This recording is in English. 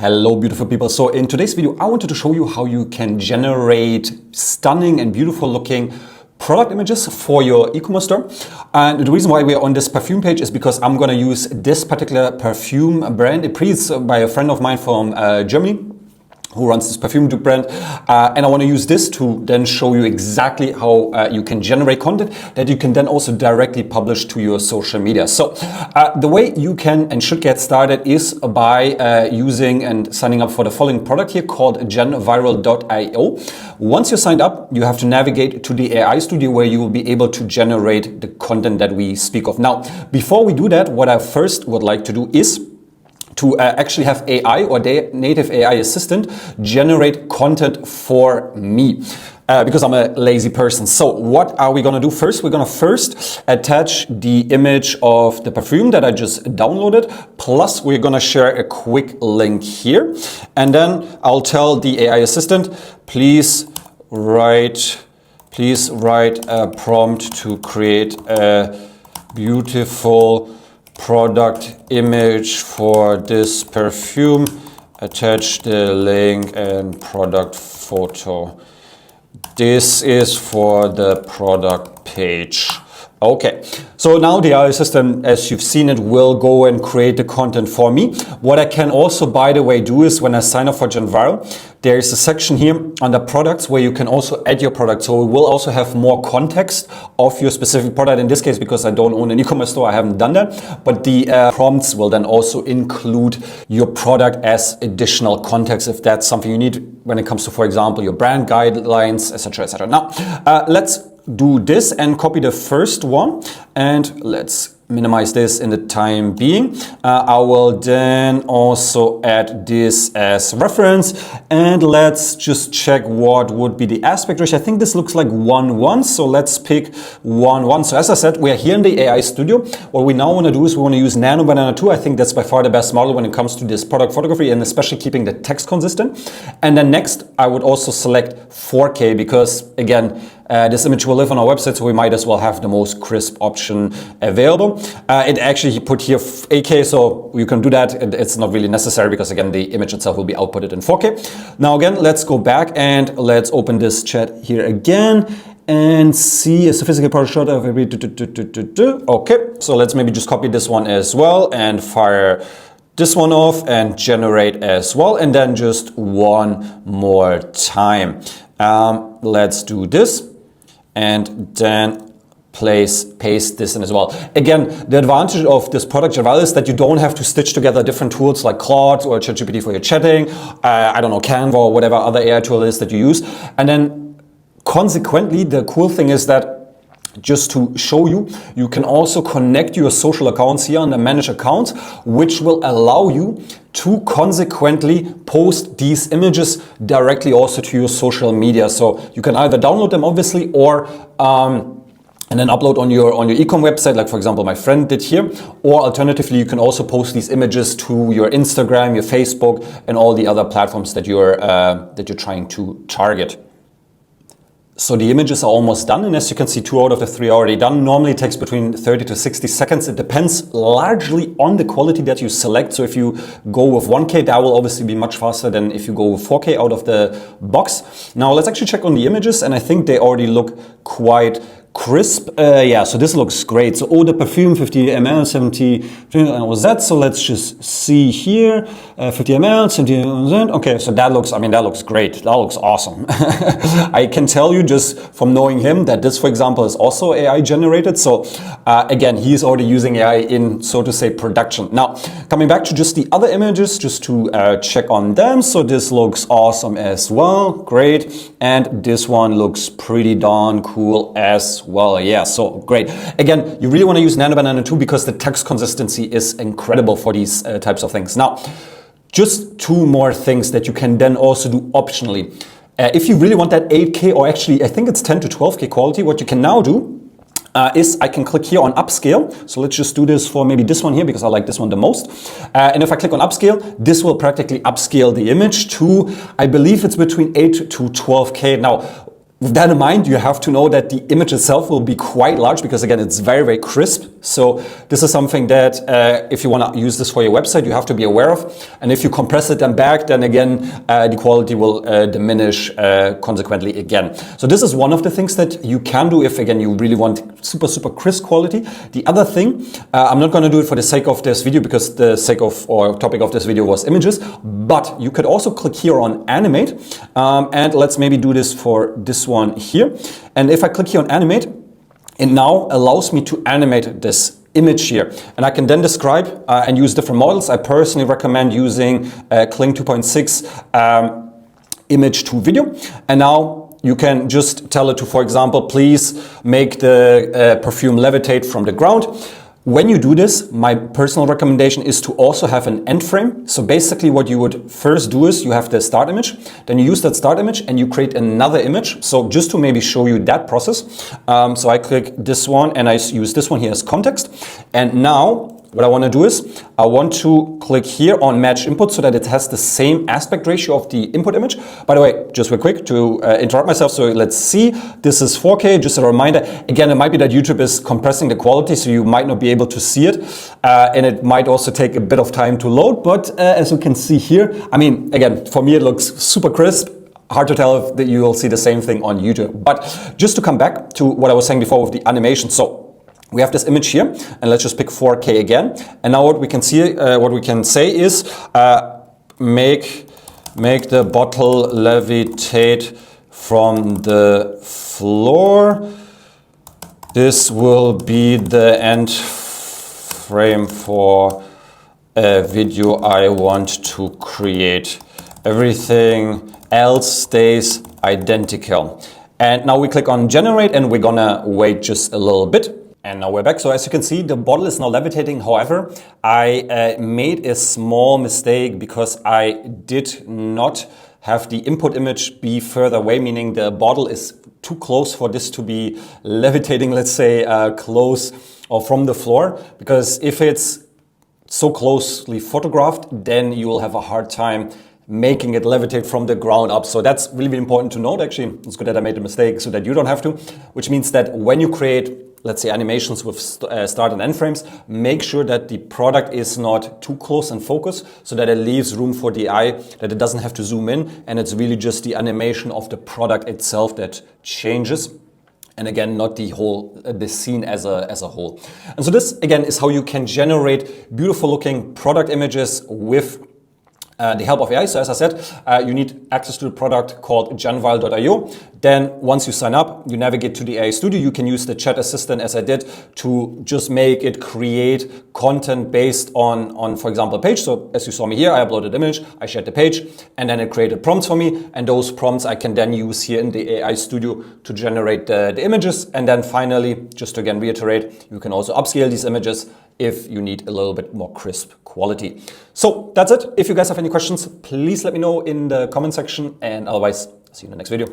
Hello beautiful people. So in today's video I wanted to show you how you can generate stunning and beautiful looking product images for your e-commerce store. And the reason why we are on this perfume page is because I'm going to use this particular perfume brand. It's by a friend of mine from Germany who runs this perfume brand, and I want to use this to then show you exactly how you can generate content that you can then also directly publish to your social media. So the way you can and should get started is by using and signing up for the following product here called Genviral.io. Once you're signed up, you have to navigate to the AI studio where you will be able to generate the content that we speak of. Now, before we do that, what I first would like to do is to actually have AI or native AI assistant generate content for me. Because I'm a lazy person. So what are we gonna do first? We're gonna first attach the image of the perfume that I just downloaded, plus we're gonna share a quick link here. And then I'll tell the AI assistant, please write a prompt to create a beautiful product image for this perfume, attach the link and product photo. This is for the product page. Okay, so now the AI assistant, as you've seen it, will go and create the content for me. What I can also, by the way, do is when I sign up for Genviral, there is a section here under products where you can also add your product. So we will also have more context of your specific product. In this case, because I don't own an e-commerce store, I haven't done that. But the prompts will then also include your product as additional context if that's something you need when it comes to, for example, your brand guidelines, etc., etc. Now, let's do this and copy the first one, and let's minimize this in the time being. I will then also add this as reference, and let's just check what would be the aspect ratio. I think this looks like 1:1, so let's pick 1:1. So as I said, we are here in the AI studio. What we now want to do is we want to use Nano Banana 2. I think that's by far the best model when it comes to this product photography, and especially keeping the text consistent. And then next, I would also select 4K because, again, this image will live on our website, so we might as well have the most crisp option available. It actually put here 8K, so you can do that. It's not really necessary because, again, the image itself will be outputted in 4K. Now, again, let's go back and let's open this chat here again and see a sophisticated product shot of every. Okay, so let's maybe just copy this one as well and fire this one off and generate as well, and then just one more time. Let's do this. And then paste this in as well. Again, the advantage of this product Genviral is that you don't have to stitch together different tools like Claude or ChatGPT for your chatting, I don't know, Canva or whatever other AI tool is that you use. And then consequently, the cool thing is that just to show you, you can also connect your social accounts here under manage accounts, which will allow you to consequently post these images directly also to your social media. So you can either download them obviously, or and then upload on your e-com website, like for example my friend did here, or alternatively you can also post these images to your Instagram, your Facebook, and all the other platforms that you're trying to target. So the images are almost done, and as you can see, 2 out of the 3 are already done. Normally it takes between 30 to 60 seconds. It depends largely on the quality that you select. So if you go with 1K, that will obviously be much faster than if you go with 4K out of the box. Now let's actually check on the images, and I think they already look quite crisp. Yeah, so this looks great. So the perfume, 50 ml, 70, was that? So let's just see here, 50 ml, 70%. Okay, so that looks great. That looks awesome. I can tell you just from knowing him that this, for example, is also AI generated. So again, he's already using AI in, so to say, production. Now, coming back to just the other images, just to check on them. So this looks awesome as well. Great. And this one looks pretty darn cool as well. Yeah, so great. Again, you really want to use Nano Banana 2 because the text consistency is incredible for these types of things. Now, just 2 more things that you can then also do optionally. If you really want that 8K, or actually I think it's 10 to 12K quality, what you can now do is I can click here on upscale. So let's just do this for maybe this one here because I like this one the most. And if I click on upscale, this will practically upscale the image to, I believe it's between 8 to 12K. Now, with that in mind, you have to know that the image itself will be quite large because again, it's very, very crisp. So this is something that if you want to use this for your website, you have to be aware of. And if you compress it then back, then again, the quality will diminish consequently again. So this is one of the things that you can do if again, you really want super, super crisp quality. The other thing, I'm not going to do it for the sake of this video because the sake of or topic of this video was images, but you could also click here on animate. And let's maybe do this for this one here. And if I click here on animate, it now allows me to animate this image here. And I can then describe and use different models. I personally recommend using Kling 2.6 image to video. And now you can just tell it to, for example, please make the perfume levitate from the ground. When you do this, my personal recommendation is to also have an end frame. So basically what you would first do is you have the start image, then you use that start image and you create another image. So just to maybe show you that process. So I click this one and I use this one here as context. And now what I want to do is I want to click here on match input so that it has the same aspect ratio of the input image. By the way, just real quick to interrupt myself. So let's see, this is 4K, just a reminder. Again, it might be that YouTube is compressing the quality so you might not be able to see it. And it might also take a bit of time to load. But as you can see here, I mean, again, for me, it looks super crisp. Hard to tell if you will see the same thing on YouTube. But just to come back to what I was saying before with the animation. So we have this image here, and let's just pick 4K again. And now what we can see, what we can say is, make the bottle levitate from the floor. This will be the end frame for a video I want to create. Everything else stays identical. And now we click on generate, and we're gonna wait just a little bit. And now we're back. So as you can see, the bottle is now levitating. However, I made a small mistake because I did not have the input image be further away, meaning the bottle is too close for this to be levitating, let's say, close or from the floor. Because if it's so closely photographed, then you will have a hard time making it levitate from the ground up. So that's really, really important to note. Actually, it's good that I made a mistake so that you don't have to, which means that when you create, let's say, animations with start and end frames, make sure that the product is not too close in focus so that it leaves room for the eye, that it doesn't have to zoom in, and it's really just the animation of the product itself that changes. And again, not the whole, the scene as a whole. And so this, again, is how you can generate beautiful looking product images with the help of AI. So as I said, you need access to the product called Genviral.io. Then once you sign up, you navigate to the AI Studio. You can use the chat assistant as I did to just make it create content based on, for example, a page. So as you saw me here, I uploaded image, I shared the page, and then it created prompts for me. And those prompts I can then use here in the AI Studio to generate the images. And then finally, just to again reiterate, you can also upscale these images if you need a little bit more crisp quality. So that's it. If you guys have any questions, please let me know in the comment section, and otherwise, see you in the next video.